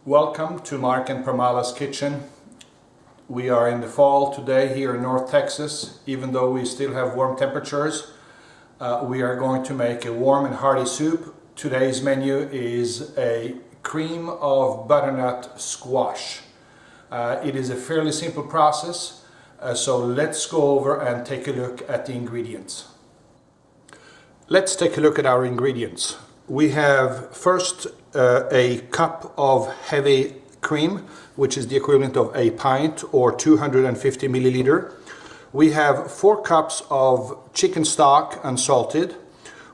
Welcome to Mark and Pramala's kitchen. We are in the fall today here in North Texas. Even though we still have warm temperatures, we are going to make a warm and hearty soup. Today's menu is a cream of butternut squash. It is a fairly simple process, so let's go over and take a look at the ingredients. Let's take a look at our ingredients. We have first a cup of heavy cream, which is the equivalent of a pint or 250 milliliter. We have 4 cups of chicken stock unsalted.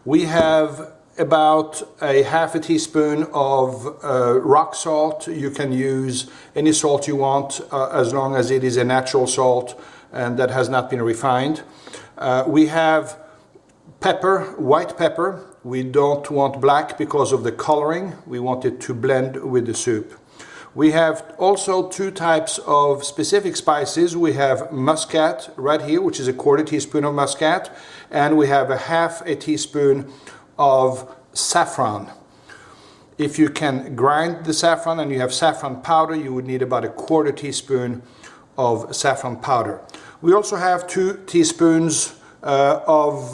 We have about a half a teaspoon of rock salt. You can use any salt you want as long as it is a natural salt and that has not been refined. We have pepper, white pepper. We don't want black because of the coloring. We want it to blend with the soup. We have also 2 types of specific spices. We have muscat right here, which is a 1/4 teaspoon of muscat, and we have a half a teaspoon of saffron. If you can grind the saffron and you have saffron powder, you would need about a 1/4 teaspoon of saffron powder. We also have 2 tablespoons of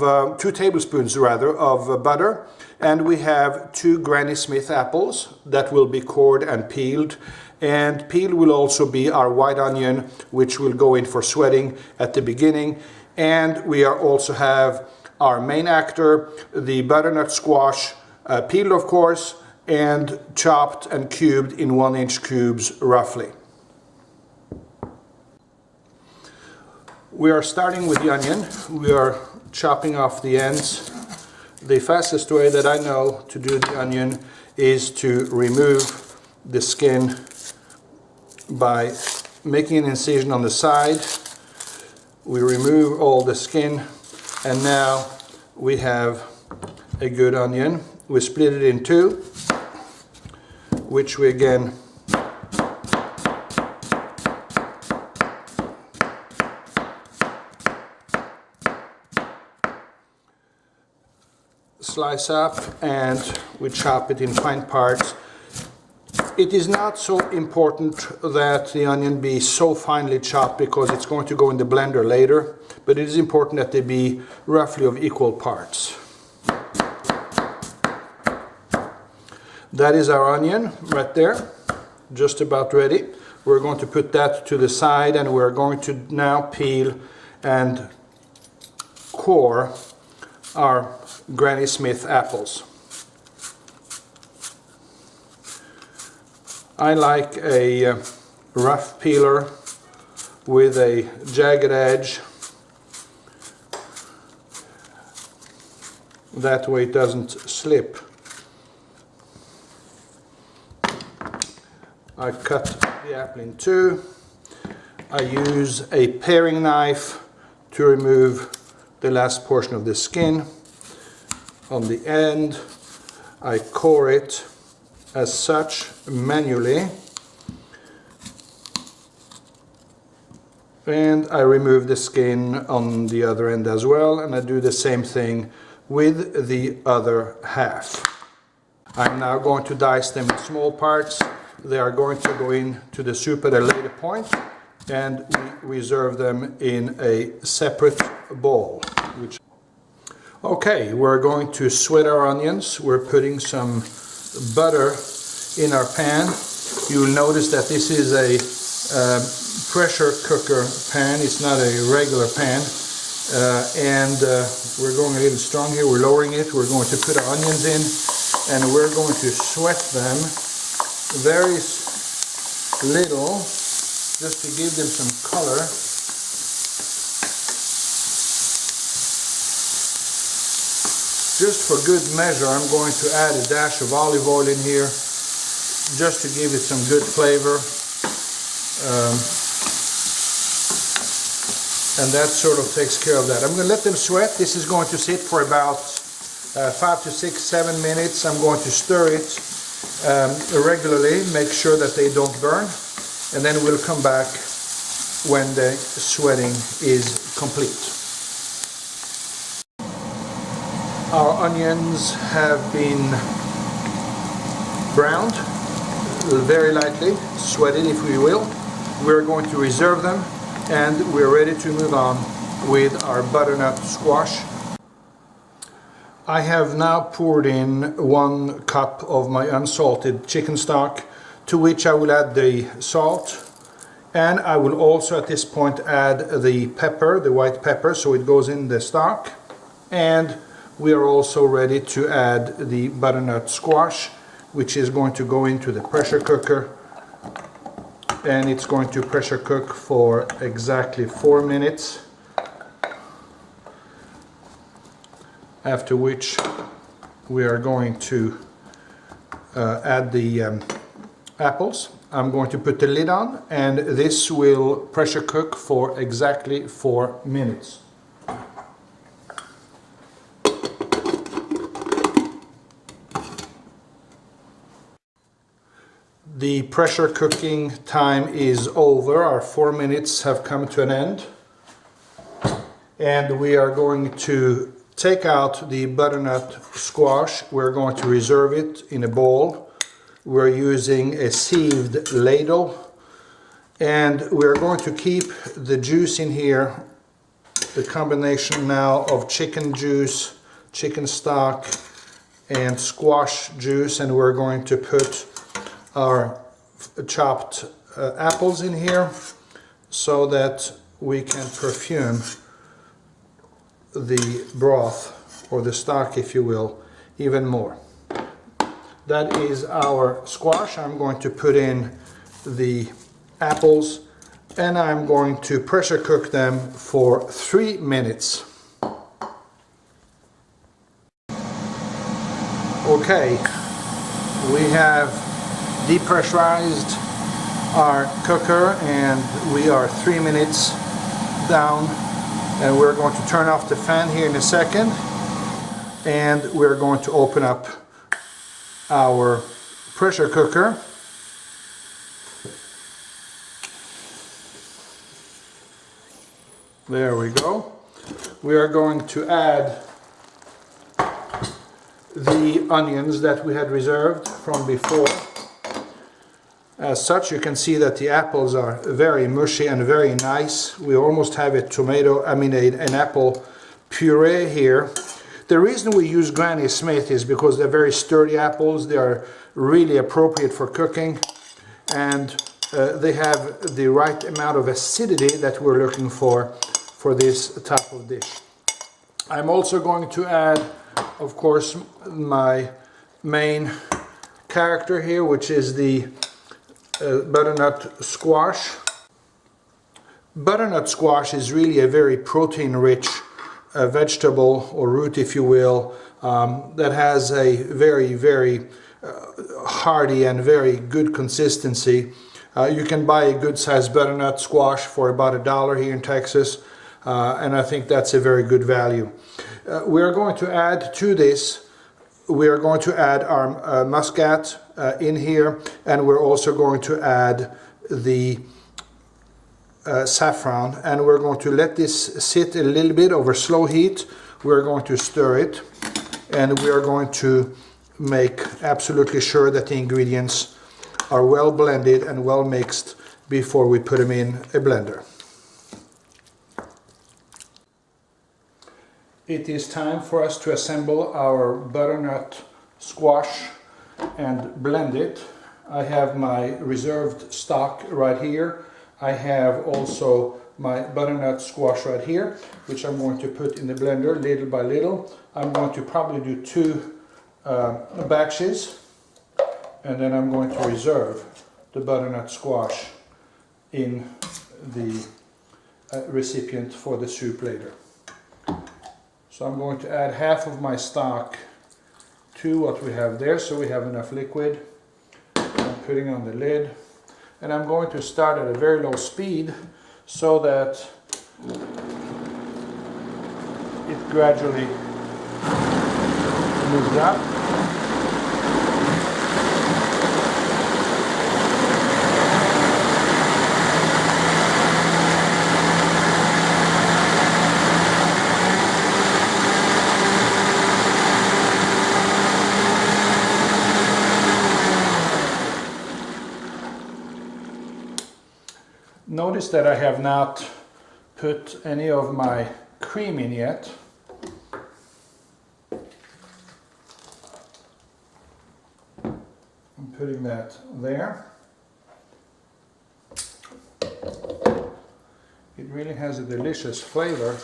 butter, and we have 2 Granny Smith apples that will be cored and peeled, and peeled will also be our white onion, which will go in for sweating at the beginning. And we also have our main actor, the butternut squash, peeled of course, and chopped and cubed in 1-inch cubes roughly. We are starting with the onion. We are chopping off the ends. The fastest way that I know to do the onion is to remove the skin by making an incision on the side. We remove all the skin, and now we have a good onion. We split it in 2, which we again slice up, and we chop it in fine parts. It is not so important that the onion be so finely chopped because it's going to go in the blender later, but it is important that they be roughly of equal parts. That is our onion right there, just about ready. We're going to put that to the side, and we're going to now peel and core our Granny Smith apples. I like a rough peeler with a jagged edge. That way it doesn't slip. I cut the apple in 2. I use a paring knife to remove the last portion of the skin. On the end, I core it as such manually, and I remove the skin on the other end as well, and I do the same thing with the other half. I'm now going to dice them in small parts. They are going to go into the soup at a later point, and we reserve them in a separate bowl. Okay, we're going to sweat our onions. We're putting some butter in our pan. You'll notice that this is a pressure cooker pan. It's not a regular pan. We're going a little strong here. We're lowering it. We're going to put our onions in, and we're going to sweat them very little, just to give them some color. Just for good measure, I'm going to add a dash of olive oil in here, just to give it some good flavor. And that sort of takes care of that. I'm going to let them sweat. This is going to sit for about 5 to 6, 7 minutes. I'm going to stir it regularly, make sure that they don't burn, and then we'll come back when the sweating is complete. Our onions have been browned. very lightly, sweated if we will. We're going to reserve them, and we're ready to move on with our butternut squash. I have now poured in 1 cup of my unsalted chicken stock, to which I will add the salt, and I will also at this point add the pepper, the white pepper, so it goes in the stock. And we are also ready to add the butternut squash, which is going to go into the pressure cooker, and it's going to pressure cook for exactly 4 minutes, after which we are going to add the apples. I'm going to put the lid on, and this will pressure cook for exactly 4 minutes. The pressure cooking time is over. Our 4 minutes have come to an end, and we are going to take out the butternut squash. We're going to reserve it in a bowl. We're using a sieved ladle, and we're going to keep the juice in here, the combination now of chicken juice, chicken stock, and squash juice, and we're going to put our chopped apples in here so that we can perfume the broth, or the stock if you will, even more. That is our squash. I'm going to put in the apples, and I'm going to pressure cook them for 3 minutes. Okay, we have depressurized our cooker, and we are 3 minutes down, and we're going to turn off the fan here in a second, and we're going to open up our pressure cooker. There we go. We are going to add the onions that we had reserved from before. As such, you can see that the apples are very mushy and very nice. We almost have an apple puree here. The reason we use Granny Smith is because they're very sturdy apples. They are really appropriate for cooking, and they have the right amount of acidity that we're looking for this type of dish. I'm also going to add, of course, my main character here, which is the butternut squash. Butternut squash is really a very protein-rich vegetable, or root if you will, that has a very hearty and very good consistency. You can buy a good sized butternut squash for about $1 here in Texas, and I think that's a very good value. We are going to add to this, we are going to add our muscat in here, and we're also going to add the saffron, and we're going to let this sit a little bit over slow heat. We're going to stir it, and we are going to make absolutely sure that the ingredients are well blended and well mixed before we put them in a blender. It is time for us to assemble our butternut squash and blend it. I have my reserved stock right here. I have also my butternut squash right here, which I'm going to put in the blender little by little. I'm going to probably do 2 batches, and then I'm going to reserve the butternut squash in the recipient for the soup later. So I'm going to add half of my stock to what we have there, so we have enough liquid. I'm putting on the lid, and I'm going to start at a very low speed so that it gradually moves up. Notice that I have not put any of my cream in yet. I'm putting that there. It really has a delicious flavor.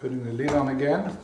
Putting the lid on again.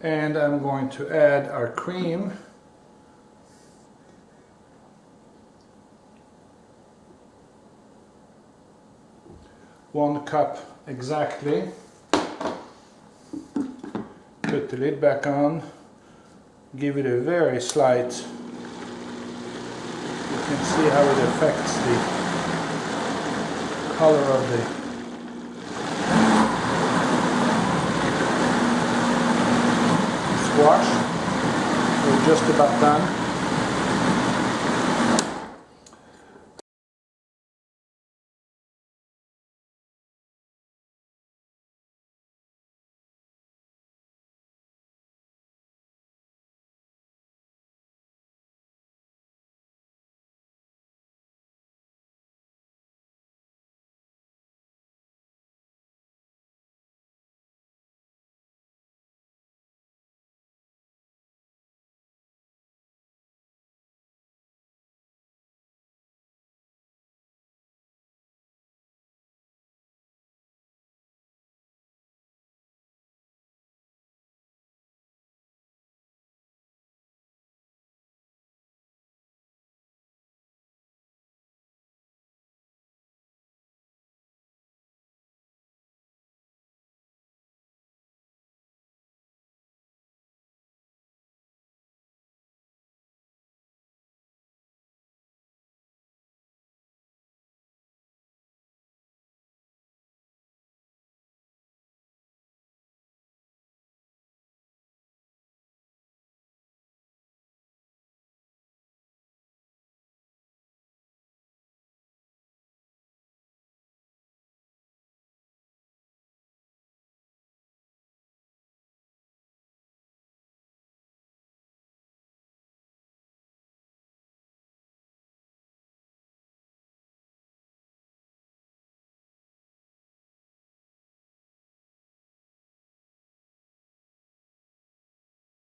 And I'm going to add our cream. One cup exactly. Put the lid back on. Give it a very slight. You can see how it affects the color of the squash. We're just about done.